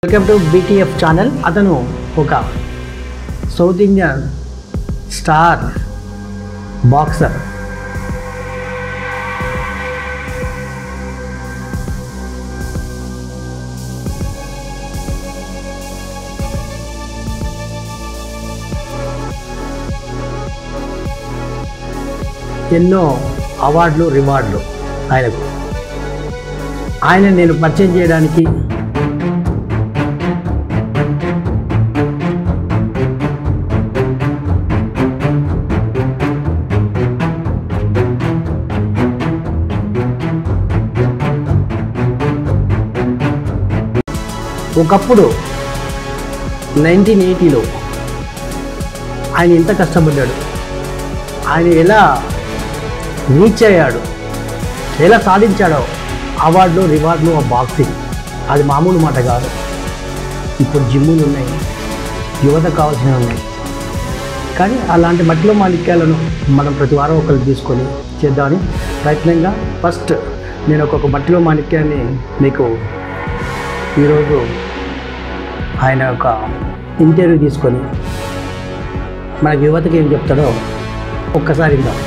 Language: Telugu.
Welcome to BTF channel. అతను ఒక సౌత్ ఇండియన్ స్టార్ బాక్సర్. ఎన్నో అవార్డులు రివార్డులు ఆయనకు. ఆయన నేను పరిచయం చేయడానికి ఒకప్పుడు 1980లో ఆయన ఎంత కష్టపడ్డాడు, ఆయన ఎలా రీచ్ అయ్యాడు, ఎలా సాధించాడో అవార్డులు రివార్డులు, ఆ బాక్సింగ్ అది మామూలు మాట కాదు. ఇప్పుడు జిమ్ములు ఉన్నాయి, యువత కావాల్సినవి ఉన్నాయి. కానీ అలాంటి మట్టిలో మాణిక్యాలను మనం ప్రతి వారం ఒకరు తీసుకొని చేద్దామని ప్రయత్నంగా ఫస్ట్ నేను ఒక్కొక్క మట్టిలో మాణిక్యాన్ని మీకు ఈరోజు ఆయన యొక్క ఇంటర్వ్యూ తీసుకొని మనకి యువతకి ఏం చెప్తాడో ఒక్కసారి విందాం.